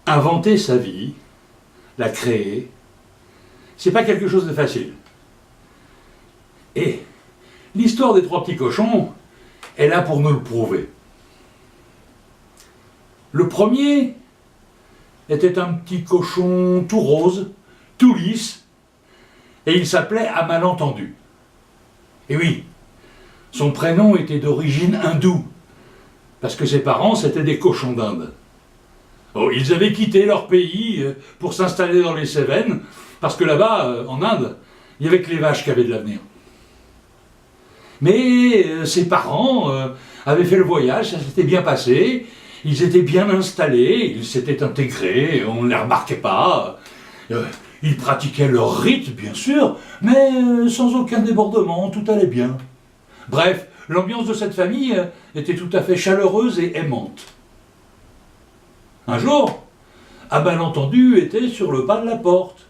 Inventer sa vie, la créer, c'est pas quelque chose de facile. Et l'histoire des trois petits cochons est là pour nous le prouver. Le premier était un petit cochon tout rose, tout lisse, et il s'appelait À Malentendu. Et oui, son prénom était d'origine hindoue, parce que ses parents c'étaient des cochons d'Inde. Oh, ils avaient quitté leur pays pour s'installer dans les Cévennes, parce que là-bas, en Inde, il n'y avait que les vaches qui avaient de l'avenir. Mais ses parents avaient fait le voyage, ça s'était bien passé, ils étaient bien installés, ils s'étaient intégrés, on ne les remarquait pas. Ils pratiquaient leur rite, bien sûr, mais sans aucun débordement, tout allait bien. Bref, l'ambiance de cette famille était tout à fait chaleureuse et aimante. Un jour, À Malentendu était sur le pas de la porte,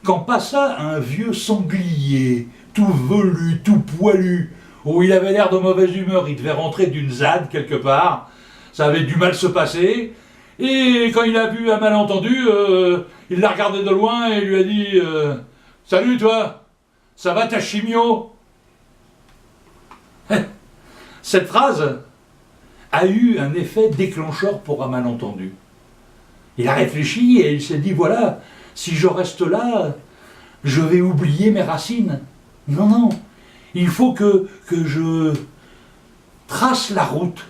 quand passa un vieux sanglier, tout velu, tout poilu, où il avait l'air de mauvaise humeur, il devait rentrer d'une ZAD quelque part, ça avait du mal se passer, et quand il a vu À Malentendu, il l'a regardé de loin et lui a dit « Salut toi, ça va ta chimio ?» Cette phrase a eu un effet déclencheur pour À Malentendu. Il a réfléchi et il s'est dit, voilà, si je reste là, je vais oublier mes racines. Non, non, il faut que je trace la route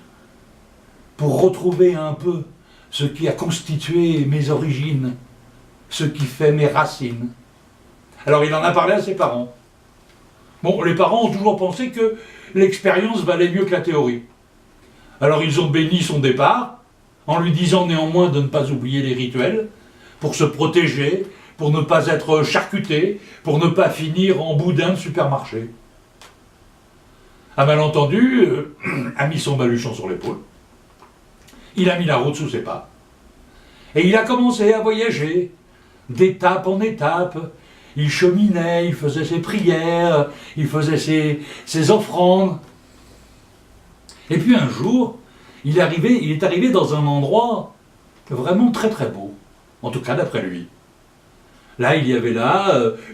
pour retrouver un peu ce qui a constitué mes origines, ce qui fait mes racines. Alors il en a parlé à ses parents. Bon, les parents ont toujours pensé que l'expérience valait mieux que la théorie. Alors ils ont béni son départ, en lui disant néanmoins de ne pas oublier les rituels, pour se protéger, pour ne pas être charcuté, pour ne pas finir en boudin de supermarché. À Malentendu a mis son baluchon sur l'épaule, il a mis la route sous ses pas, et il a commencé à voyager, d'étape en étape. Il cheminait, il faisait ses prières, il faisait ses offrandes. Et puis un jour, il est arrivé dans un endroit vraiment très très beau, en tout cas d'après lui. Là, il y avait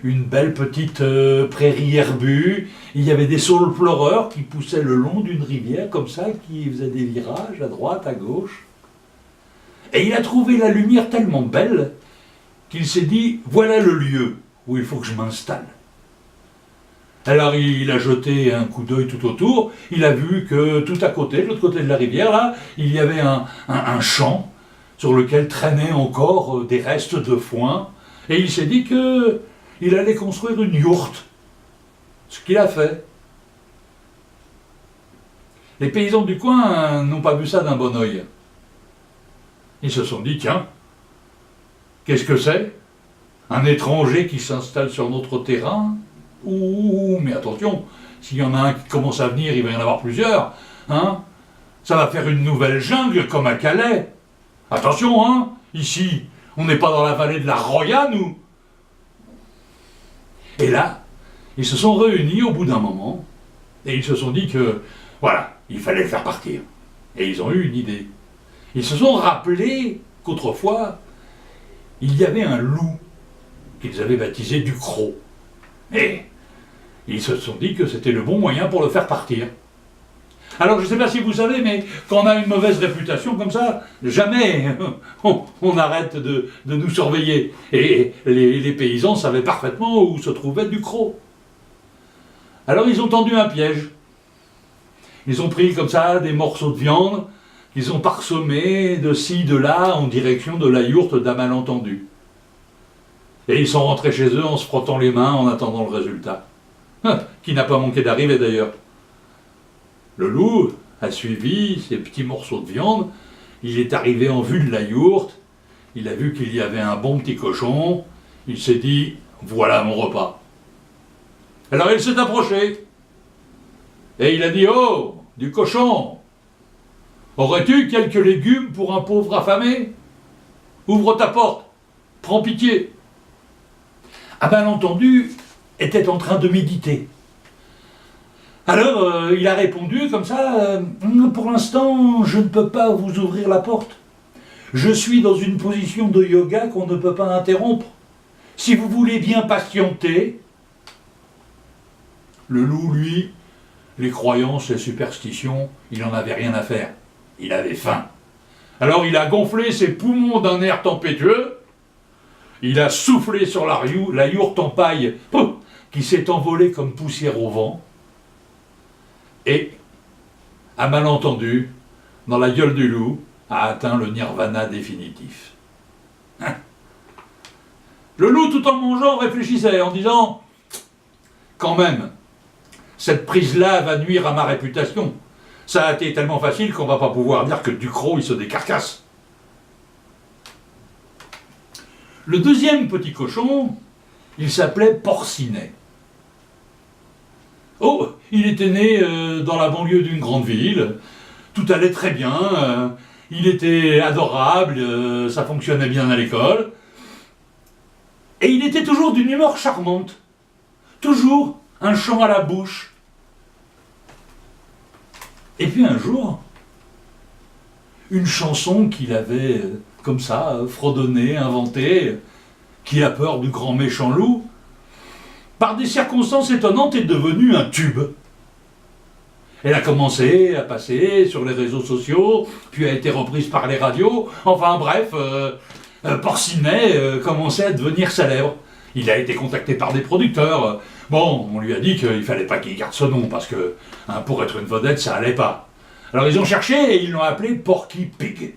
une belle petite prairie herbue, il y avait des saules pleureurs qui poussaient le long d'une rivière, comme ça, qui faisait des virages à droite, à gauche. Et il a trouvé la lumière tellement belle qu'il s'est dit, voilà le lieu où il faut que je m'installe. Alors il a jeté un coup d'œil tout autour, il a vu que tout à côté, de l'autre côté de la rivière, là, il y avait un champ sur lequel traînaient encore des restes de foin, et il s'est dit qu'il allait construire une yourte, ce qu'il a fait. Les paysans du coin n'ont pas vu ça d'un bon œil. Ils se sont dit, tiens, qu'est-ce que c'est ? Un étranger qui s'installe sur notre terrain ? Ouh, mais attention, s'il y en a un qui commence à venir, il va y en avoir plusieurs, hein ? Ça va faire une nouvelle jungle comme à Calais. Attention, hein ? Ici, on n'est pas dans la vallée de la Roya, nous. Et là, ils se sont réunis au bout d'un moment, et ils se sont dit que, voilà, il fallait le faire partir. Et ils ont eu une idée. Ils se sont rappelés qu'autrefois, il y avait un loup qu'ils avaient baptisé Ducrot. Et ils se sont dit que c'était le bon moyen pour le faire partir. Alors je ne sais pas si vous savez, mais quand on a une mauvaise réputation comme ça, jamais on arrête de nous surveiller. Et les paysans savaient parfaitement où se trouvait Ducrot. Alors ils ont tendu un piège. Ils ont pris comme ça des morceaux de viande qu'ils ont parsemés de ci, de là, en direction de la yourte d'À Malentendu. Et ils sont rentrés chez eux en se frottant les mains en attendant le résultat. Qui n'a pas manqué d'arriver d'ailleurs. Le loup a suivi ces petits morceaux de viande, il est arrivé en vue de la yourte, il a vu qu'il y avait un bon petit cochon, il s'est dit, voilà mon repas. Alors il s'est approché, et il a dit, oh, du cochon, aurais-tu quelques légumes pour un pauvre affamé ? Ouvre ta porte, prends pitié. À Malentendu, était en train de méditer. Alors, il a répondu comme ça, pour l'instant, je ne peux pas vous ouvrir la porte. Je suis dans une position de yoga qu'on ne peut pas interrompre. Si vous voulez bien patienter. Le loup, lui, les croyances, les superstitions, il n'en avait rien à faire. Il avait faim. Alors il a gonflé ses poumons d'un air tempétueux, il a soufflé sur la yourte en paille, pouf, qui s'est envolée comme poussière au vent, et, à malentendu, dans la gueule du loup, a atteint le nirvana définitif. Hein. Le loup, tout en mangeant, réfléchissait en disant « Quand même, cette prise-là va nuire à ma réputation. Ça a été tellement facile qu'on va pas pouvoir dire que Ducrot, il se décarcasse. » Le deuxième petit cochon, il s'appelait Porcinet. Oh, il était né dans la banlieue d'une grande ville, tout allait très bien, il était adorable, ça fonctionnait bien à l'école, et il était toujours d'une humeur charmante, toujours un chant à la bouche. Et puis un jour, une chanson qu'il avait comme ça, fredonnée, inventée, qui a peur du grand méchant loup, par des circonstances étonnantes est devenue un tube. Elle a commencé à passer sur les réseaux sociaux, puis a été reprise par les radios, enfin bref, Porcinet commençait à devenir célèbre. Il a été contacté par des producteurs. Bon, on lui a dit qu'il fallait pas qu'il garde ce nom, parce que pour être une vedette, ça allait pas. Alors ils ont cherché et ils l'ont appelé Porky Pig.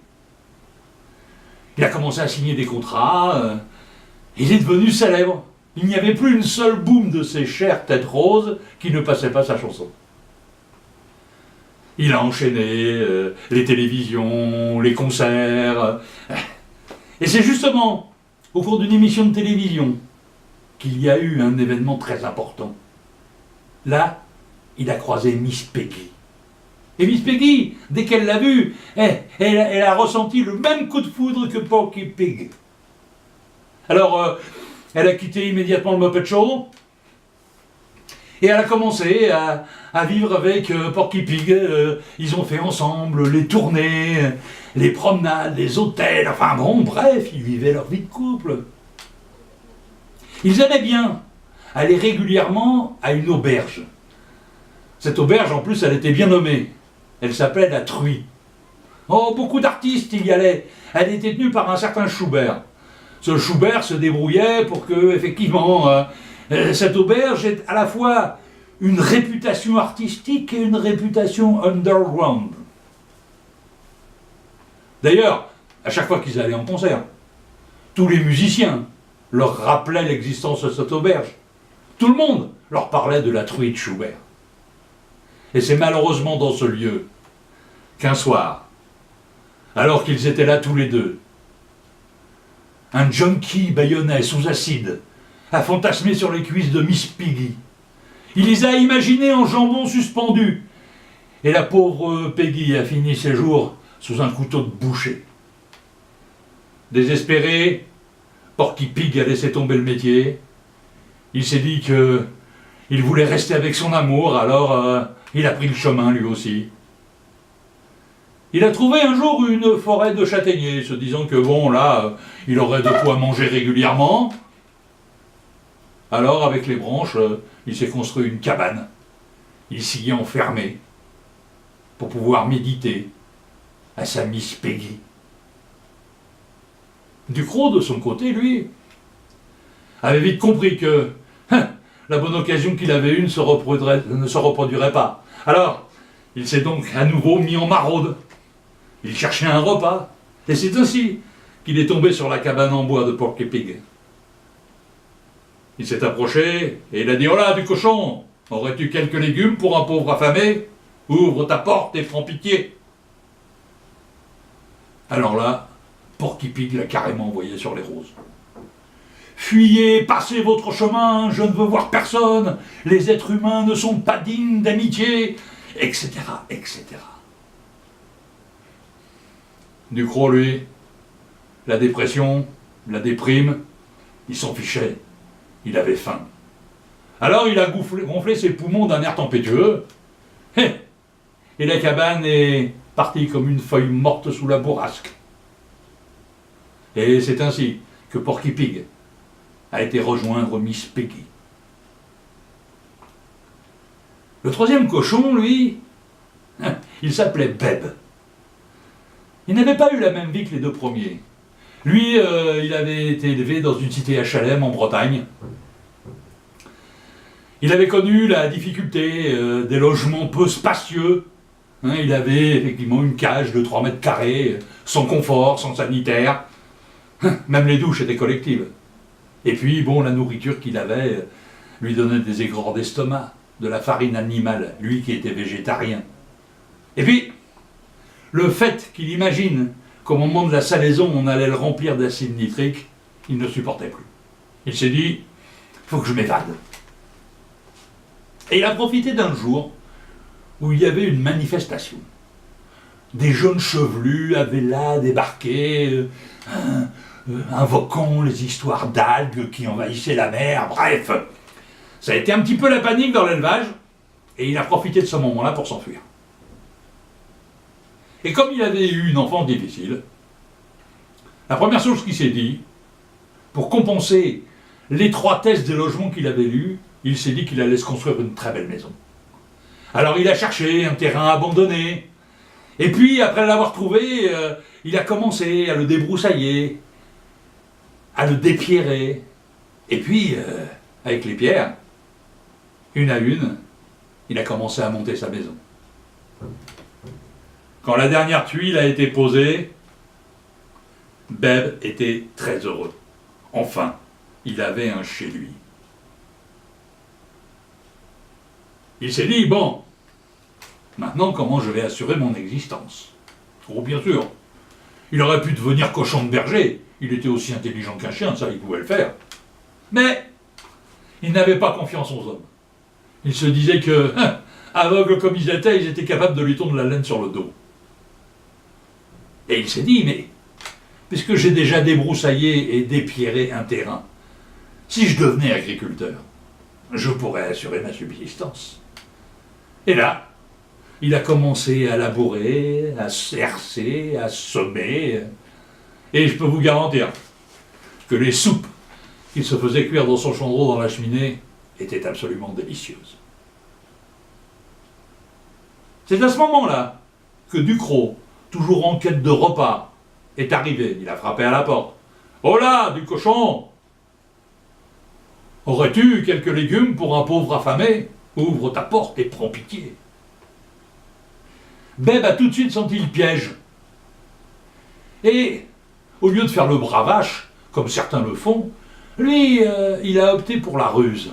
Il a commencé à signer des contrats, il est devenu célèbre. Il n'y avait plus une seule boum de ses chères têtes roses qui ne passait pas sa chanson. Il a enchaîné les télévisions, les concerts. Et c'est justement au cours d'une émission de télévision qu'il y a eu un événement très important. Là, il a croisé Miss Peggy. Et Miss Peggy, dès qu'elle l'a vu, elle a ressenti le même coup de foudre que Porky Pig. Alors, elle a quitté immédiatement le Muppet Show, et elle a commencé à vivre avec Porky Pig. Ils ont fait ensemble les tournées, les promenades, les hôtels, enfin bon, bref, ils vivaient leur vie de couple. Ils aimaient bien aller régulièrement à une auberge. Cette auberge, en plus, elle était bien nommée. Elle s'appelait la Truie. Oh, beaucoup d'artistes y allaient. Elle était tenue par un certain Schubert. Ce Schubert se débrouillait pour que, effectivement, cette auberge ait à la fois une réputation artistique et une réputation underground. D'ailleurs, à chaque fois qu'ils allaient en concert, tous les musiciens leur rappelaient l'existence de cette auberge. Tout le monde leur parlait de la Truie de Schubert. Et c'est malheureusement dans ce lieu qu'un soir, alors qu'ils étaient là tous les deux, un junkie bayonnais sous acide a fantasmé sur les cuisses de Miss Peggy. Il les a imaginées en jambon suspendu. Et la pauvre Peggy a fini ses jours sous un couteau de boucher. Désespéré, Porky Pig a laissé tomber le métier. Il s'est dit qu'il voulait rester avec son amour, alors il a pris le chemin lui aussi. Il a trouvé un jour une forêt de châtaigniers, se disant que bon, là, il aurait de quoi manger régulièrement. Alors, avec les branches, il s'est construit une cabane. Il s'y est enfermé pour pouvoir méditer à sa Miss Peggy. Ducrot, de son côté, lui, avait vite compris que la bonne occasion qu'il avait eue ne se reproduirait pas. Alors, il s'est donc à nouveau mis en maraude. Il cherchait un repas, et c'est ainsi qu'il est tombé sur la cabane en bois de Porky Pig. Il s'est approché, et il a dit « Oh là, du cochon, aurais-tu quelques légumes pour un pauvre affamé? Ouvre ta porte et prends pitié !» Alors là, Porky Pig l'a carrément envoyé sur les roses. « Fuyez, passez votre chemin, je ne veux voir personne, les êtres humains ne sont pas dignes d'amitié, etc., etc. » Ducrot, lui, la dépression, la déprime, il s'en fichait. Il avait faim. Alors il a gonflé ses poumons d'un air tempétueux, et la cabane est partie comme une feuille morte sous la bourrasque. Et c'est ainsi que Porky Pig a été rejoindre Miss Piggy. Le troisième cochon, lui, il s'appelait Beb. Il n'avait pas eu la même vie que les deux premiers. Lui, il avait été élevé dans une cité HLM en Bretagne. Il avait connu la difficulté des logements peu spacieux. Il avait effectivement une cage de 3 mètres carrés, sans confort, sans sanitaire. Même les douches étaient collectives. Et puis, bon, la nourriture qu'il avait lui donnait des aigreurs d'estomac, de la farine animale, lui qui était végétarien. Et puis, le fait qu'il imagine qu'au moment de la salaison, on allait le remplir d'acide nitrique, il ne supportait plus. Il s'est dit, il faut que je m'évade. Et il a profité d'un jour où il y avait une manifestation. Des jeunes chevelus avaient là débarqué, invoquant les histoires d'algues qui envahissaient la mer, bref. Ça a été un petit peu la panique dans l'élevage, et il a profité de ce moment-là pour s'enfuir. Et comme il avait eu une enfance difficile, la première chose qu'il s'est dit, pour compenser l'étroitesse des logements qu'il avait eus, il s'est dit qu'il allait se construire une très belle maison. Alors il a cherché un terrain abandonné, et puis après l'avoir trouvé, il a commencé à le débroussailler, à le dépierrer, et puis, avec les pierres, une à une, il a commencé à monter sa maison. Quand la dernière tuile a été posée, Beb était très heureux. Enfin, il avait un chez lui. Il s'est dit, bon, maintenant comment je vais assurer mon existence? Oh, bien sûr, il aurait pu devenir cochon de berger, il était aussi intelligent qu'un chien, ça il pouvait le faire. Mais, il n'avait pas confiance aux hommes. Il se disait que, aveugles comme ils étaient capables de lui tondre la laine sur le dos. Et il s'est dit, mais, puisque j'ai déjà débroussaillé et dépierré un terrain, si je devenais agriculteur, je pourrais assurer ma subsistance. Et là, il a commencé à labourer, à herser, à semer, et je peux vous garantir que les soupes qu'il se faisait cuire dans son chandreau dans la cheminée étaient absolument délicieuses. C'est à ce moment-là que Ducrot, toujours en quête de repas, est arrivé. Il a frappé à la porte. « Oh là, du cochon! Aurais-tu quelques légumes pour un pauvre affamé? Ouvre ta porte et prends pitié. » Beb a tout de suite senti le piège. Et, au lieu de faire le bravache, comme certains le font, lui, il a opté pour la ruse.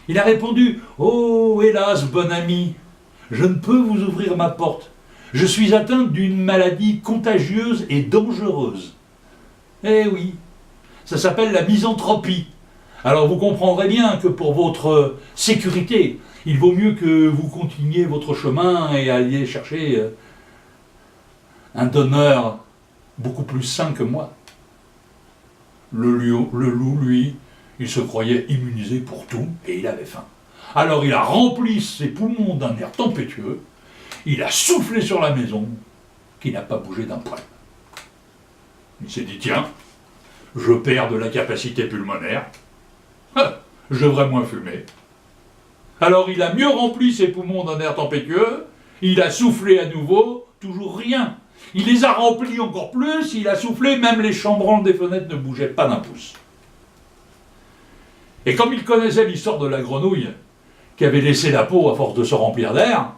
Il a répondu « Oh, hélas, bon ami, je ne peux vous ouvrir ma porte. Je suis atteint d'une maladie contagieuse et dangereuse. » Eh oui, ça s'appelle la misanthropie. Alors vous comprendrez bien que pour votre sécurité, il vaut mieux que vous continuiez votre chemin et alliez chercher un donneur beaucoup plus sain que moi. Le loup, lui, il se croyait immunisé pour tout et il avait faim. Alors il a rempli ses poumons d'un air tempétueux, il a soufflé sur la maison, qui n'a pas bougé d'un poil. Il s'est dit, tiens, je perds de la capacité pulmonaire, je devrais moins fumer. Alors il a mieux rempli ses poumons d'un air tempétueux, il a soufflé à nouveau, toujours rien. Il les a remplis encore plus, il a soufflé, même les chambranles des fenêtres ne bougeaient pas d'un pouce. Et comme il connaissait l'histoire de la grenouille, qui avait laissé la peau à force de se remplir d'air,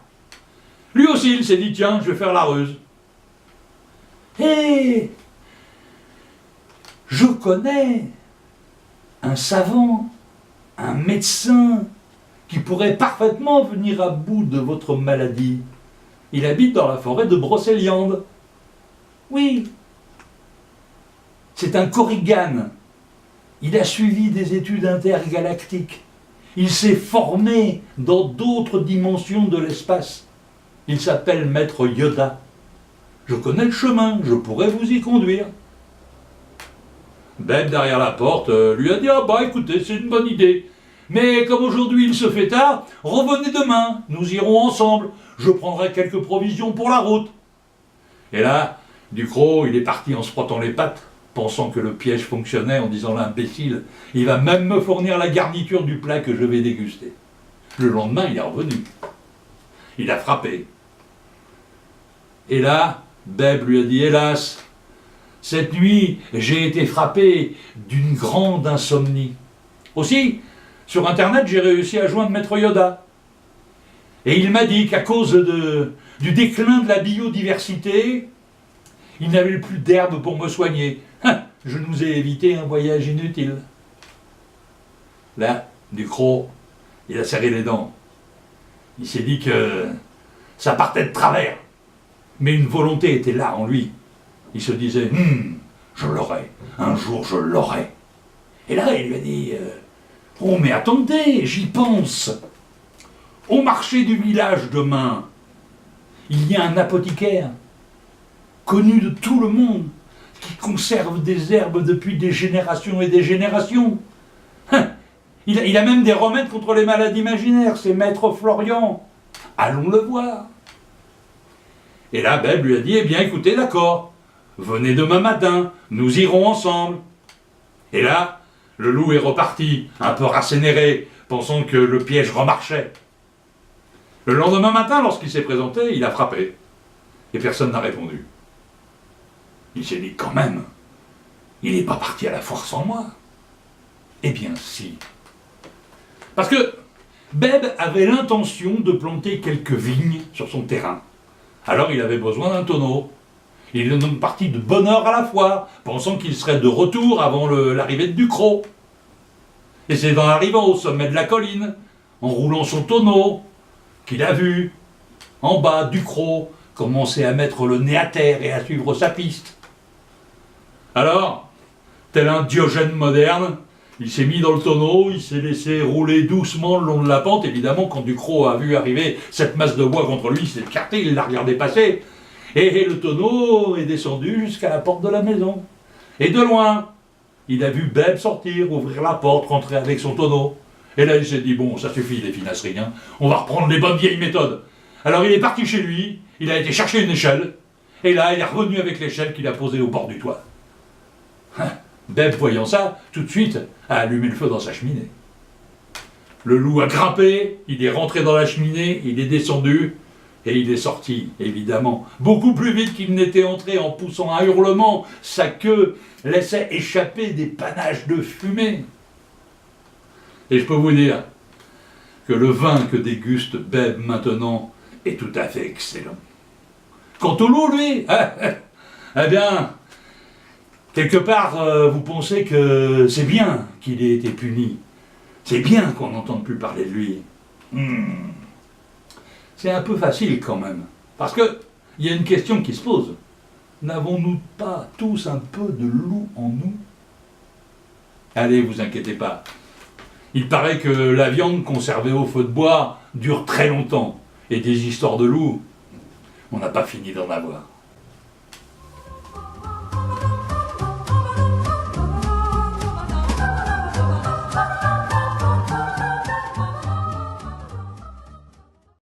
lui aussi il s'est dit, tiens, je vais faire la ruse. Et je connais un savant, un médecin, qui pourrait parfaitement venir à bout de votre maladie. Il habite dans la forêt de Brocéliande. Oui, c'est un korrigan. Il a suivi des études intergalactiques. Il s'est formé dans d'autres dimensions de l'espace. Il s'appelle Maître Yoda. Je connais le chemin, je pourrais vous y conduire. Beb, derrière la porte, lui a dit « Ah bah écoutez, c'est une bonne idée. Mais comme aujourd'hui il se fait tard, revenez demain, nous irons ensemble, je prendrai quelques provisions pour la route. Et là, Ducrot, il est parti en se frottant les pattes, pensant que le piège fonctionnait, en disant l'imbécile, il va même me fournir la garniture du plat que je vais déguster. Le lendemain, il est revenu. Il a frappé. Et là, Bèbe lui a dit, hélas, cette nuit, j'ai été frappé d'une grande insomnie. Aussi, sur Internet, j'ai réussi à joindre Maître Yoda. Et il m'a dit qu'à cause du déclin de la biodiversité, il n'avait plus d'herbe pour me soigner. Je nous ai évité un voyage inutile. Là, Ducrot, il a serré les dents. Il s'est dit que ça partait de travers. Mais une volonté était là en lui. Il se disait, je l'aurai, un jour je l'aurai. Et là, il lui a dit, oh mais attendez, j'y pense. Au marché du village demain, il y a un apothicaire, connu de tout le monde, qui conserve des herbes depuis des générations et des générations. Il a même des remèdes contre les maladies imaginaires, c'est Maître Florian. Allons le voir. Et là, Bèbe lui a dit, eh bien écoutez, d'accord, venez demain matin, nous irons ensemble. Et là, le loup est reparti, un peu rassénéré, pensant que le piège remarchait. Le lendemain matin, lorsqu'il s'est présenté, il a frappé. Et personne n'a répondu. Il s'est dit, quand même, il n'est pas parti à la foire sans moi. Eh bien si. Parce que Bèbe avait l'intention de planter quelques vignes sur son terrain. Alors il avait besoin d'un tonneau. Il est donc parti de bonne heure à la foire, pensant qu'il serait de retour avant l'arrivée de Ducrot. Et c'est en arrivant au sommet de la colline, en roulant son tonneau, qu'il a vu, en bas, Ducrot commencer à mettre le nez à terre et à suivre sa piste. Alors, tel un Diogène moderne, il s'est mis dans le tonneau, il s'est laissé rouler doucement le long de la pente. Évidemment, quand Ducrot a vu arriver cette masse de bois contre lui, il s'est écarté, il l'a regardé passer. Et le tonneau est descendu jusqu'à la porte de la maison. Et de loin, il a vu Bèbe sortir, ouvrir la porte, rentrer avec son tonneau. Et là, il s'est dit, bon, ça suffit les finasseries, hein. On va reprendre les bonnes vieilles méthodes. Alors il est parti chez lui, il a été chercher une échelle, et là, il est revenu avec l'échelle qu'il a posée au bord du toit. Bèbe, voyant ça, tout de suite, a allumé le feu dans sa cheminée. Le loup a grimpé, il est rentré dans la cheminée, il est descendu, et il est sorti, évidemment, beaucoup plus vite qu'il n'était entré en poussant un hurlement. Sa queue laissait échapper des panaches de fumée. Et je peux vous dire que le vin que déguste Bèbe maintenant est tout à fait excellent. Quant au loup, lui, eh bien, quelque part, vous pensez que c'est bien qu'il ait été puni. C'est bien qu'on n'entende plus parler de lui. C'est un peu facile quand même. Parce que il y a une question qui se pose. N'avons-nous pas tous un peu de loup en nous? Allez, vous inquiétez pas. Il paraît que la viande conservée au feu de bois dure très longtemps. Et des histoires de loups, on n'a pas fini d'en avoir.